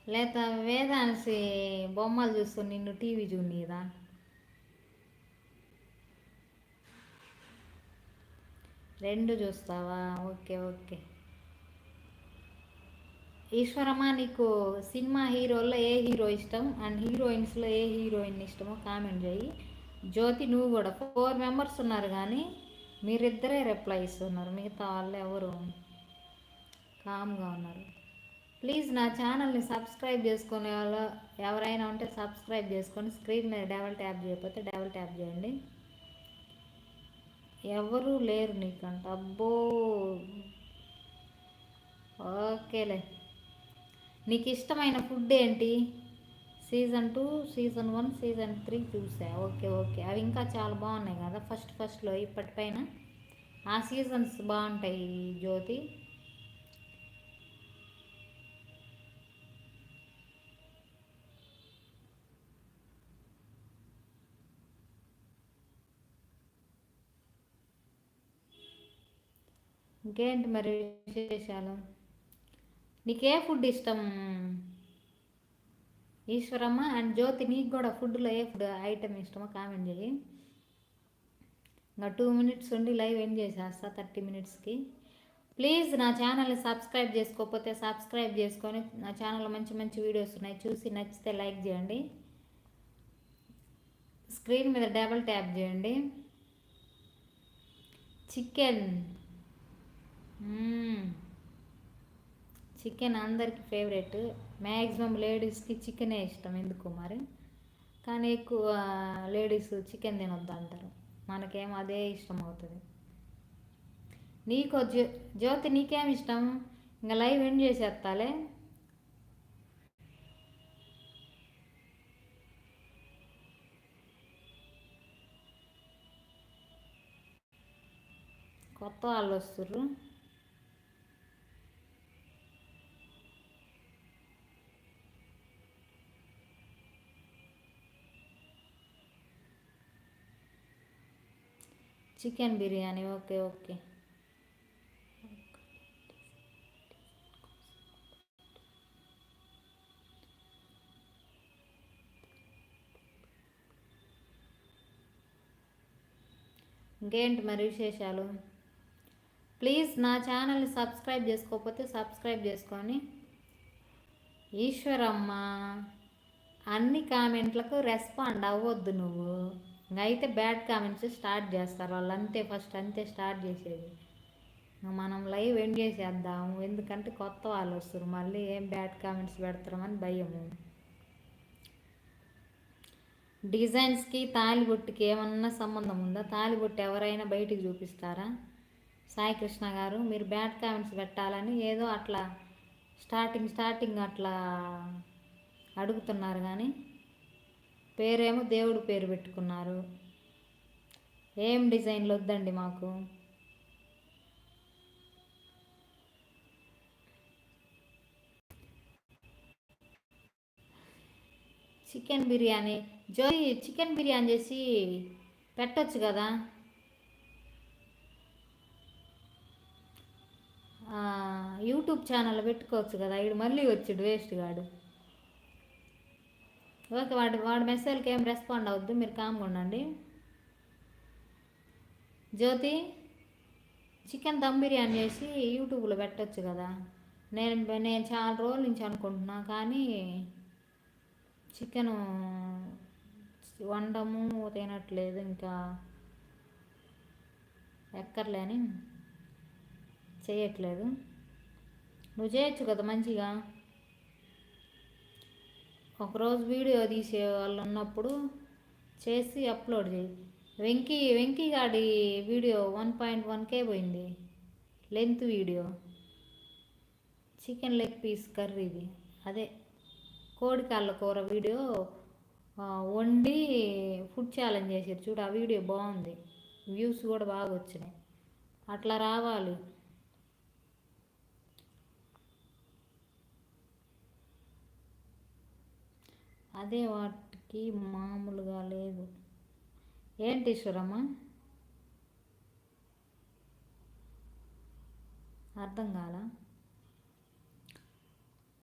లేదా వేదాంశి బొమ్మలు చూస్తూ నిన్ను టీవీ చూడనీరా? రెండు చూస్తావా? Okay okay. ఈశ్వరమ్మ, నీకు సినిమా హీరోల్లో ఏ హీరో ఇష్టం అండ్ హీరోయిన్స్లో ఏ హీరోయిన్ ఇష్టమో కామెంట్ చేయి. జ్యోతి, నువ్వు కూడా 4 మెంబర్స్ ఉన్నారు కానీ మీరిద్దరే రిప్లై ఇస్తున్నారు, మిగతా వాళ్ళు ఎవరు కామ్గా ఉన్నారు. ప్లీజ్ నా ఛానల్ని సబ్స్క్రైబ్ చేసుకునే వాళ్ళు ఎవరైనా ఉంటే సబ్స్క్రైబ్ చేసుకొని స్క్రీన్ మీద డబల్ ట్యాప్ చేయకపోతే డబల్ ట్యాప్ చేయండి. ఎవరు లేరు నీకంట? అబ్బో, ఓకేలే. నీకు ఇష్టమైన ఫుడ్ ఏంటి? సీజన్ 2, సీజన్ 1, సీజన్ 3 చూసా. ఓకే ఓకే, అవి ఇంకా చాలా బాగున్నాయి కదా ఫస్ట్లో ఇప్పటిపైన. ఆ సీజన్స్ బాగుంటాయి జ్యోతి. ఇంకేంటి మరి విశేషాలు? నీకే ఫుడ్ ఇష్టం ఈశ్వరమ్మ అండ్ జ్యోతి? నీకు కూడా ఫుడ్లో ఏ ఫుడ్ ఐటమ్ ఇష్టమో కామెంట్ చేయి. ఇంకా 2 మినిట్స్ ఉండి లైవ్ ఎండ్ చేసేస్తా 30 మినిట్స్కి. ప్లీజ్ నా ఛానల్ని సబ్స్క్రైబ్ చేసుకోకపోతే సబ్స్క్రైబ్ చేసుకొని నా ఛానల్లో మంచి మంచి వీడియోస్ ఉన్నాయి, చూసి నచ్చితే లైక్ చేయండి. స్క్రీన్ మీద డబల్ ట్యాప్ చేయండి. చికెన్ అందరికి ఫేవరెట్. మ్యాక్సిమం లేడీస్కి చికెనే ఇష్టం ఎందుకు మరి, కానీ ఎక్కువ లేడీస్ చికెన్ తినొద్దు అంటారు. మనకేమో అదే ఇష్టం అవుతుంది. నీకు జ్యోతి నీకేమి ఇష్టం? ఇంకా లైవ్ ఎండ్ చేసేస్తాలే. కొత్త వాళ్ళు వస్తుర్రు. Chicken biryani, okay okay. ఇంకేంటి మరి విశేషాలు? ప్లీజ్ నా ఛానల్ని సబ్స్క్రైబ్ చేసుకోకపోతే సబ్స్క్రైబ్ చేసుకొని. ఈశ్వరమ్మ, అన్ని కామెంట్లకు రెస్పాండ్ అవ్వద్దు నువ్వు. అయితే బ్యాడ్ కామెంట్స్ స్టార్ట్ చేస్తారు వాళ్ళు, అంతే ఫస్ట్ అంతే స్టార్ట్ చేసేది. మనం లైవ్ ఎండ్ చేసేద్దాము, ఎందుకంటే కొత్త వాళ్ళు వస్తారు, మళ్ళీ ఏం బ్యాడ్ కామెంట్స్ పెడతారని భయము. డిజైన్స్కి తాలిబొట్టుకి ఏమన్నా సంబంధం ఉందా? తాలిబొట్టు ఎవరైనా బయటికి చూపిస్తారా? సాయి కృష్ణ గారు, మీరు బ్యాడ్ కామెంట్స్ పెట్టాలని ఏదో అట్లా స్టార్టింగ్ అట్లా అడుగుతున్నారు, కానీ పేరేమో దేవుడు పేరు పెట్టుకున్నారు. ఏం డిజైన్లు వద్దండి మాకు. చికెన్ బిర్యానీ జోయి, చికెన్ బిర్యానీ చేసి పెట్టచ్చు కదా? యూట్యూబ్ ఛానల్ పెట్టుకోవచ్చు కదా? ఇడు మళ్ళీ వచ్చాడు వేస్ట్ గాడు. ఓకే, వాడి మెసేజ్కి ఏం రెస్పాండ్ అవ్వద్దు, మీరు కామ్గా ఉండండి. జ్యోతి, చికెన్ దమ్ బిర్యానీ చేసి యూట్యూబ్లో పెట్టచ్చు కదా? నేను చాలా రోజుల నుంచి అనుకుంటున్నా, కానీ చికెను వండము తినట్లేదు, ఇంకా ఎక్కర్లేని చేయట్లేదు. నువ్వు చేయొచ్చు కదా మంచిగా. ఒకరోజు వీడియో తీసే వాళ్ళు ఉన్నప్పుడు చేసి అప్లోడ్ చేయి. వెంకీ గాడి వీడియో 1.1K పోయింది, length video. Chicken leg piece కర్రీది, అదే కోడికాళ్ళ కూర వీడియో వండి ఫుడ్ ఛాలెంజ్ చేసారు చూడు, ఆ వీడియో బాగుంది, వ్యూస్ కూడా బాగా వచ్చినాయి. అట్లా రావాలి. అదే వాటికి మామూలుగా లేదు. ఏంటి ఈశ్వరమ్మ, అర్థం కాలా?